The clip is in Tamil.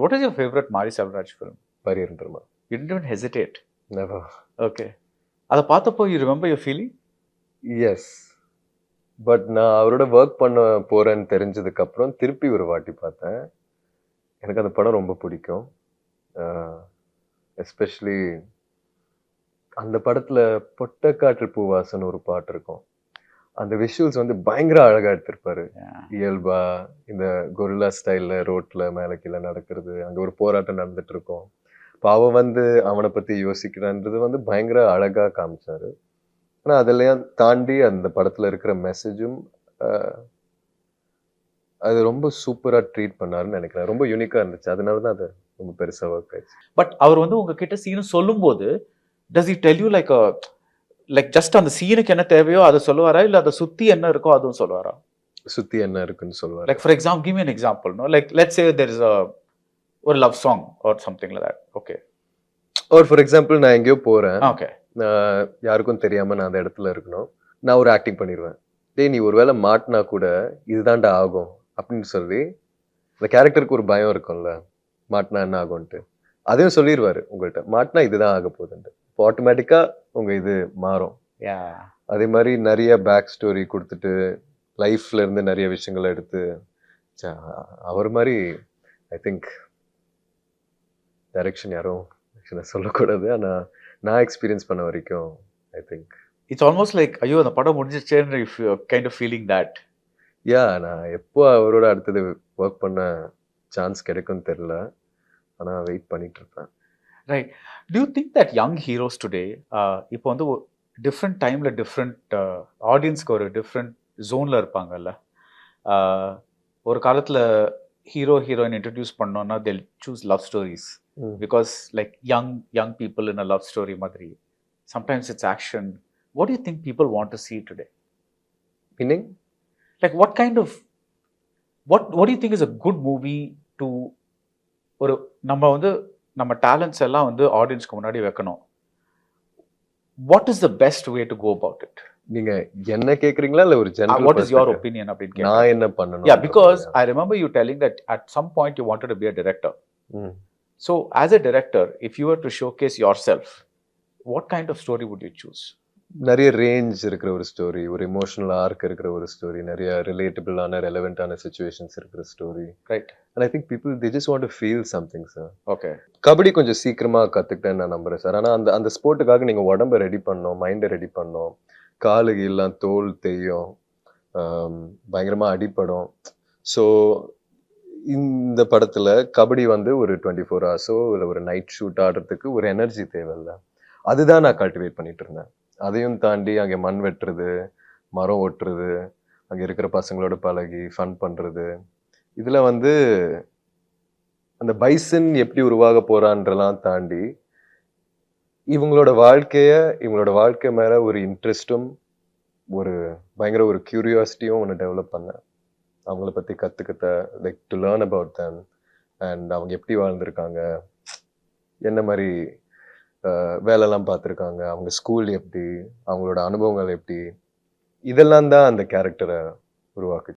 What is your favorite Mari Selvaraj film? Pariyan Perumal. You didn't even hesitate. Never. Okay. அதை பார்த்தப்போ you remember your feeling? Yes. But நான் அவரோட ஒர்க் பண்ண போறேன்னு தெரிஞ்சதுக்கு அப்புறம் திருப்பி ஒரு வாட்டி பார்த்தேன். எனக்கு அந்த படம் ரொம்ப பிடிக்கும். எஸ்பெஷலி அந்த படத்துல பொட்டக்காற்று பூவாசன் ஒரு பாட்டு இருக்கும். அந்த விஷுவல்ஸ் வந்து பயங்கர அழகா எடுத்திருப்பாரு. இயல்பா இந்த கொரில்லா ஸ்டைல்ல ரோட்ல மேல கீழே நடக்கிறது, அங்க ஒரு போராட்டம் நடந்துட்டு இருக்கும். இப்போ அவன் வந்து அவனை பத்தி யோசிக்கிறான்றது வந்து பயங்கர அழகா காமிச்சாரு. ஆனா அதெல்லாம் தாண்டி அந்த படத்துல இருக்கிற மெசேஜும் அது ரொம்ப சூப்பரா ட்ரீட் பண்ணாருன்னு நினைக்கிறேன். ரொம்ப யூனிக்கா இருந்துச்சு. அதனாலதான் அது ரொம்ப பெருசா ஒர்க் ஆயிடுச்சு. பட் அவர் வந்து உங்ககிட்ட சீன் சொல்லும்போது does he tell you like just அந்த சீனுக்கு என்ன தேவையோ அதை சொல்லுவாரா, இல்ல அதை சுத்தி என்ன இருக்கோ அதுவும் சொல்லுவாரா? சுத்தி என்ன இருக்குன்னு சொல்லுவாரு. Like for example, give me an example, no? Like let's say there is ஒரு love song or something like that. Okay. Or for example, நான் எங்கேயோ போறேன். Okay. யாருக்கும் தெரியாம நான் அந்த இடத்துல இருக்கணும். நான் ஒரு ஆக்டிங் பண்ணிடுவேன். டேய் நீ ஒருவேளை மாட்டினா கூட இதுதான்டா ஆகும் அப்படின்னு சொல்லி இந்த கேரக்டருக்கு ஒரு பயம் இருக்கும்ல, மாட்டினா என்ன ஆகும்ட்டு. அதையும் சொல்லிடுவாரு உங்கள்கிட்ட, மாட்டினா இதுதான் ஆக போகுதுன்ட்டு. இப்போ ஆட்டோமேட்டிக்கா உங்க இது மாறும். அதே மாதிரி நிறைய பேக் ஸ்டோரி கொடுத்துட்டு லைஃப்ல இருந்து நிறைய விஷயங்களை எடுத்து அவர் மாதிரி ஐ திங்க் டைரக்ஷன் யாரும் சொல்லக்கூடாது. ஆனா நான் எக்ஸ்பீரியன்ஸ் பண்ண வரைக்கும் I think it's almost like ஐயோ அந்த படம் முடிஞ்சிச்சேன்னு கைண்ட் ஆஃப் ஃபீலிங் தட். நான் எப்போ அவரோட அடுத்தது ஒர்க் பண்ண சான்ஸ் கிடைக்கும்னு தெரியல. ஆனா வெயிட் பண்ணிட்டு இருப்பேன். Right. Do you think that young heroes today இப்போ வந்து டிஃப்ரெண்ட் டைம்ல டிஃப்ரெண்ட் ஆடியன்ஸ்க்கு ஒரு டிஃப்ரெண்ட் ஜோன்ல இருப்பாங்கல்ல. ஒரு காலத்துல ஹீரோ ஹீரோயின் இன்ட்ரடியூஸ் பண்ணோம்னா they'll choose love stories because like young people in a love story மாதிரி. Sometimes it's action. What do you think people want to see today? Meaning? Like what do you think is a good movie to ஒரு நம்ம டேலண்ட்ஸ் எல்லாம் வந்து ஆடியன்ஸ்க்கு முன்னாடி வைக்கணும். What is the best way to go about it? நீங்க என்ன கேக்குறீங்களா இல்ல ஒரு general what is your opinion அப்படின்னு கேக்குறேன். நான் என்ன பண்ணனும்? because I remember you telling that at some point you wanted to be a director. So as a director, if you were to showcase yourself, what kind of story would you choose? நிறைய ரேஞ்ச் இருக்கிற ஒரு ஸ்டோரி, ஒரு எமோஷனல் ஆர்க் இருக்கிற ஒரு ஸ்டோரி, நிறைய ரிலேட்டபிளான ரெலவென்ட்டான சிச்சுவேஷன்ஸ் இருக்கிற story. Right. And I think people they just want to feel something sir. Okay. Kabaddi கொஞ்சம் சீக்கிரமா கத்துக்கிட்டேன்னு நான் நம்புறேன் சார். ஆனா அந்த ஸ்போர்ட்டுக்காக நீங்க உடம்ப ரெடி பண்ணணும், மைண்டை ரெடி பண்ணணும், காலுக்கு எல்லாம் தோல் தேயும், பயங்கரமா அடிப்படும். ஸோ இந்த படத்துல கபடி வந்து ஒரு 24 hours இல்லை ஒரு நைட் ஷூட் ஆடுறதுக்கு ஒரு எனர்ஜி தேவையில்ல. அதுதான் நான் கல்டிவேட் பண்ணிட்டு இருந்தேன். அதையும் தாண்டி அங்கே மண் வெட்டுறது, மரம் ஓட்டுறது, அங்கே இருக்கிற பசங்களோட பழகி ஃபன் பண்ணுறது, இதில் வந்து அந்த பைசன் எப்படி உருவாக போகிறான்றலாம் தாண்டி இவங்களோட வாழ்க்கை மேலே ஒரு இன்ட்ரெஸ்ட்டும் ஒரு பயங்கர ஒரு க்யூரியாசிட்டியும் ஒன்று டெவலப் பண்ணேன். அவங்கள பற்றி கற்றுக்கிட்ட like to learn about them and அவங்க எப்படி வாழ்ந்திருக்காங்க, என்ன மாதிரி வேலைலாம் பார்த்துருக்காங்க, அவங்க ஸ்கூல் எப்படி, அவங்களோட அனுபவங்கள் எப்படி, இதெல்லாம் தான் அந்த கேரக்டரை உருவாக்கு.